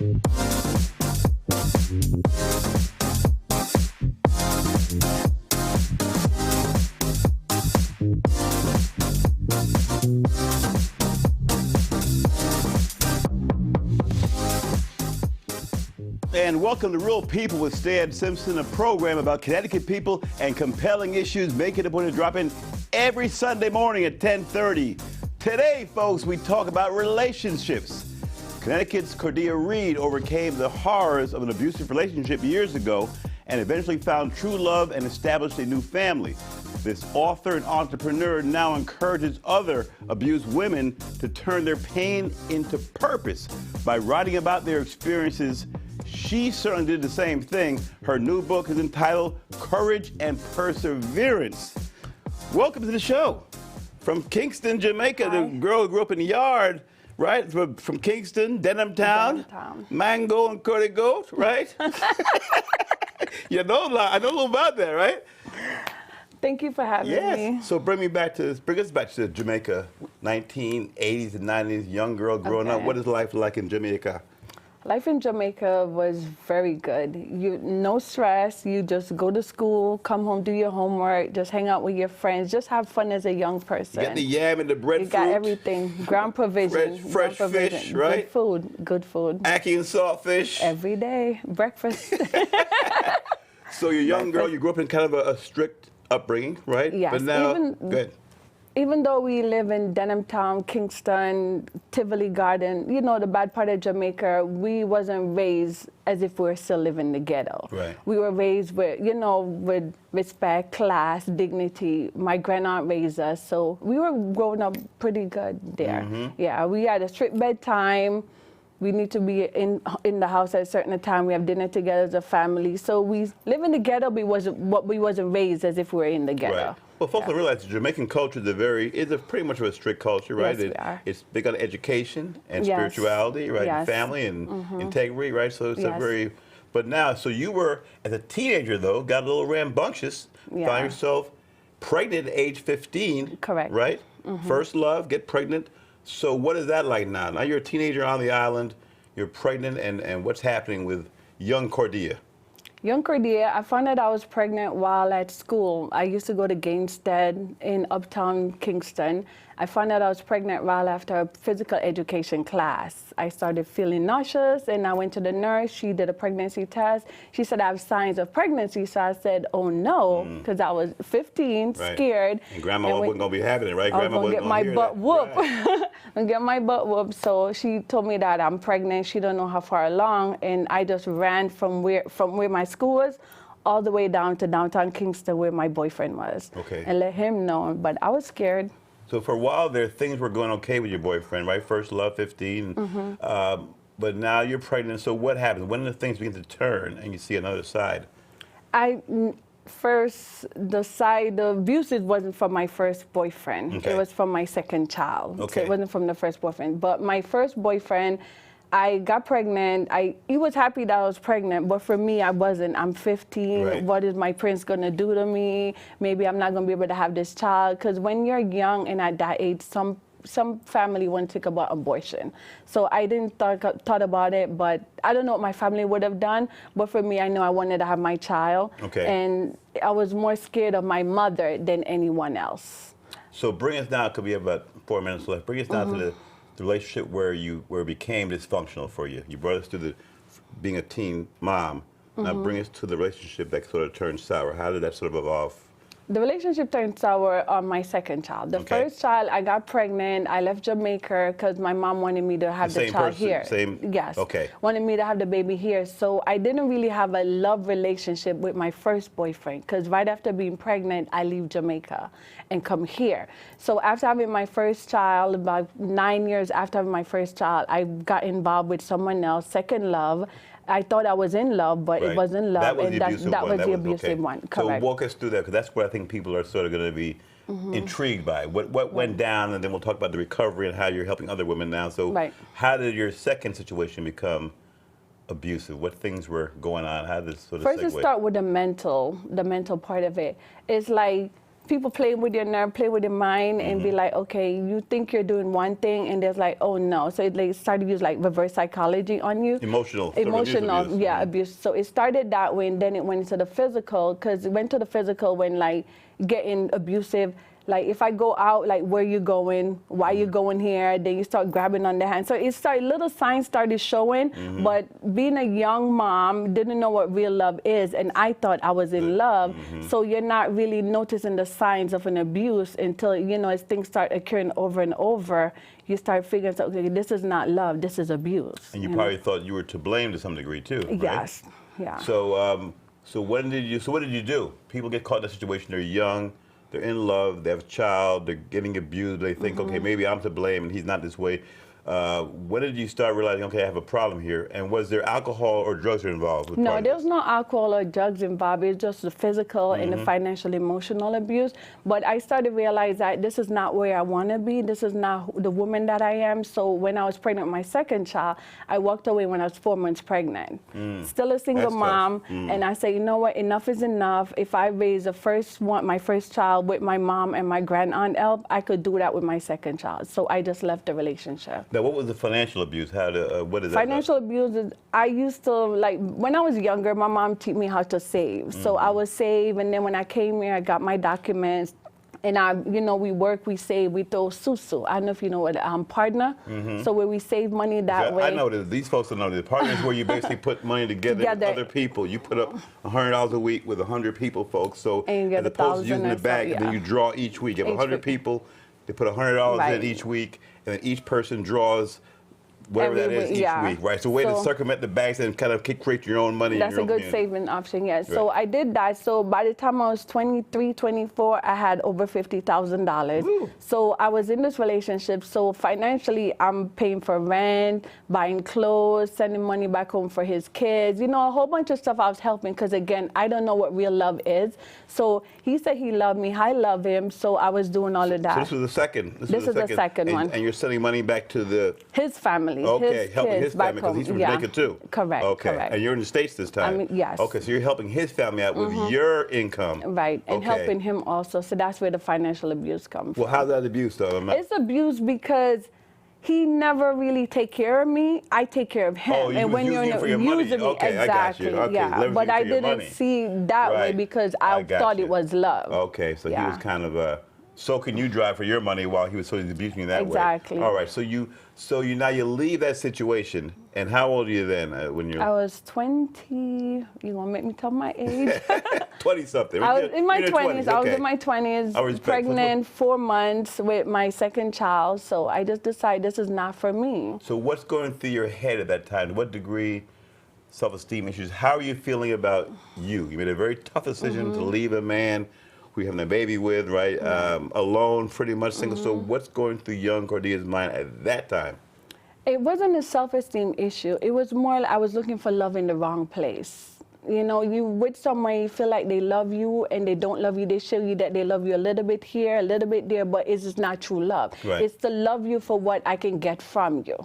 And welcome to Real People with Stan Simpson, a program about Connecticut people and compelling issues, making a point to drop in every Sunday morning at 10:30. Today, folks, we talk about relationships. Connecticut's Cordea Reid overcame the horrors of an abusive relationship years ago and eventually found true love and established a new family. This author and entrepreneur now encourages other abused women to turn their pain into purpose by writing about their experiences. She certainly did the same thing. Her new book is entitled Courage and Perseverance. Welcome to the show. From Kingston, Jamaica, Hi. the girl who grew up in the yard, right? From Kingston, Denham Town, Mango and Curly Goat, right? You know, I know a little about that, right? Thank you for having me. So bring us back to Jamaica, 1980s and 90s, young girl growing up. What is life like in Jamaica? Life in Jamaica was very good. No stress. You just go to school, come home, do your homework, just hang out with your friends, just have fun as a young person. You get the yam and the breadfruit. You got everything. Ground provision. Fresh fish, right? Good food. Ackee and saltfish. Every day. Breakfast. So you're a young girl, you grew up in kind of a strict upbringing, right? Yes. But now, good. Even though we live in Denham Town, Kingston, Tivoli Garden, you know, the bad part of Jamaica, we wasn't raised as if we were still living in the ghetto. Right. We were raised with, with respect, class, dignity. My grandaunt raised us, so we were growing up pretty good there. Mm-hmm. Yeah, we had a strict bedtime. We need to be in the house at a certain time. We have dinner together as a family. So we live in the ghetto, but we wasn't raised as if we were in the ghetto. Right. Well, folks don't realize the Jamaican culture is pretty much of a strict culture, right? Yes, we are. It's big on education and spirituality, right? Yes. And family and integrity, right? So it's a very, but now, so you were, as a teenager though, got a little rambunctious, found yourself pregnant at age 15. Correct. Right? First love, get pregnant. So what is that like now? Now you're a teenager on the island, you're pregnant, and what's happening with young Cordea? Young Cordea, I found out I was pregnant while at school. I used to go to Gainstead in Uptown Kingston. I found out I was pregnant right after a physical education class. I started feeling nauseous, and I went to the nurse. She did a pregnancy test. She said I have signs of pregnancy, so I said, oh no, because I was 15, scared. And Grandma wasn't going to be having it, right? Grandma wasn't going to get my butt whooped. Right. And get my butt whooped. So she told me that I'm pregnant. She don't know how far along, and I just ran from where my school was all the way down to downtown Kingston where my boyfriend was. Okay. And let him know, but I was scared. So for a while there, things were going okay with your boyfriend, right? First love, 15. But now you're pregnant. So what happens? When do things begin to turn and you see another side? The abuse wasn't from my first boyfriend. Okay. It was from my second child. Okay. So it wasn't from the first boyfriend. But my first boyfriend, I got pregnant. He was happy that I was pregnant, but for me, I wasn't. I'm 15. Right. What is my prince going to do to me? Maybe I'm not going to be able to have this child. Because when you're young and at that age, some family won't think about abortion. So I didn't thought about it, but I don't know what my family would have done. But for me, I know I wanted to have my child. Okay. And I was more scared of my mother than anyone else. So bring us down, because we have about 4 minutes left. Bring us down to the relationship where it became dysfunctional for you. You brought us to being a teen mom. Now bring us to the relationship that sort of turned sour. How did that sort of evolve? The relationship turned sour on my second child. The first child, I got pregnant. I left Jamaica because my mom wanted me to have the child here. Yes. Okay. Wanted me to have the baby here. So I didn't really have a love relationship with my first boyfriend because right after being pregnant, I leave Jamaica and come here. So after having my first child, about 9 years after having my first child, I got involved with someone else, second love. I thought I was in love, but it wasn't love. That was the abusive one. Correct. So walk us through that, because that's what I think people are sort of going to be intrigued by. What went down, and then we'll talk about the recovery and how you're helping other women now. So how did your second situation become abusive? What things were going on? How did this sort of First, segue? to start with the mental part of it. It's like people play with your nerve, play with your mind, and be like, okay, you think you're doing one thing, and there's like, oh no. So they started to use like reverse psychology on you. Emotional Emotional, abuse. abuse. So it started that way, and then it went into the physical, because it went to the physical when like getting abusive. Like if I go out, like where you going, why you going here, then you start grabbing on the hand. So it started, little signs started showing, but being a young mom, didn't know what real love is, and I thought I was in love. So you're not really noticing the signs of an abuse until, you know, as things start occurring over and over, you start figuring, okay, this is not love, this is abuse. And you probably thought you were to blame to some degree too, right? Yes, yeah. So what did you do? People get caught in that situation, they're young, they're in love, they have a child, they're getting abused, they think, okay, maybe I'm to blame and he's not this way. When did you start realizing, okay, I have a problem here? And was there alcohol or drugs involved with No, there was no alcohol or drugs involved. It's just the physical and the financial, emotional abuse. But I started to realize that this is not where I want to be. This is not the woman that I am. So when I was pregnant with my second child, I walked away when I was 4 months pregnant. Still a single mom. And I said, you know what, enough is enough. If I raise my first child with my mom and my grand-aunt help, I could do that with my second child. So I just left the relationship. Now, what was the financial abuse? What is that? Financial abuse is, I used to, like, when I was younger, my mom taught me how to save. So I would save, and then when I came here, I got my documents, and we save, we throw susu. I don't know if you know what partner. So where we save money that way. I know that these folks don't know that. Partner is where you basically put money together with other people. You put up $100 a week with 100 people, folks. So as opposed to using the bag, and then you draw each week. You have 100 people. They put $100 in each week, and then each person draws whatever that is each week, right? So a way to circumvent the banks and kind of create your own money. That's a good saving option, yes. Right. So I did that. So by the time I was 23, 24, I had over $50,000. So I was in this relationship. So financially, I'm paying for rent, buying clothes, sending money back home for his kids. You know, a whole bunch of stuff I was helping because, again, I don't know what real love is. So he said he loved me. I love him. So I was doing all of that. So this was the second. This is the second one. And you're sending money back to his family. Okay, helping his family because he's from Jamaica too. Correct. Okay, correct. And you're in the States this time. Yes. Okay, so you're helping his family out with your income. Right, and helping him also. So that's where the financial abuse comes from. Well, how's that abuse though? It's abuse because he never really take care of me. I take care of him. Oh, and when you're using me, okay, exactly. I got you. Okay, yeah, but I didn't see that way because I thought it was love. Okay, so he was kind of soaking you dry for your money while he was sort of abusing you that way. Exactly. All right, so you now you leave that situation, and how old are you then when you're? I was 20. You want to make me tell my age? 20-something. I was in my 20s. I was in my 20s, pregnant, 4 months with my second child. So I just decided this is not for me. So what's going through your head at that time? To what degree? Self-esteem issues. How are you feeling about you? You made a very tough decision to leave a man who you're having a baby with, right? Alone, pretty much single. So what's going through young Cordea's mind at that time? It wasn't a self-esteem issue. It was more like I was looking for love in the wrong place. You know, you with someone, you feel like they love you and they don't love you. They show you that they love you a little bit here, a little bit there, but it's just not true love. Right. It's to love you for what I can get from you.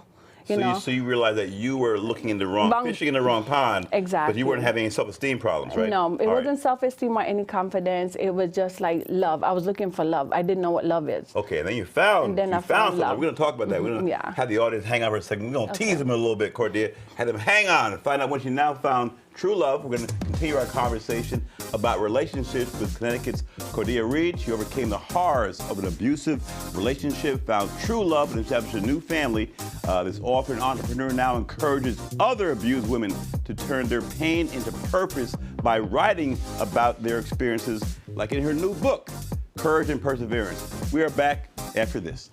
So you realized that you were looking in the fishing in the wrong pond. Exactly. But you weren't having any self-esteem problems, right? No, it wasn't self-esteem or any confidence. It was just like love. I was looking for love. I didn't know what love is. Okay, and then you found something. Love. We're going to talk about that. We're going to have the audience hang out for a second. We're going to tease them a little bit, Cordea. Have them hang on and find out what you now found true love. We're going to continue our conversation about relationships with Connecticut's Cordea Reid. She overcame the horrors of an abusive relationship, found true love, and established a new family. This author and entrepreneur now encourages other abused women to turn their pain into purpose by writing about their experiences, like in her new book, Courage and Perseverance. We are back after this.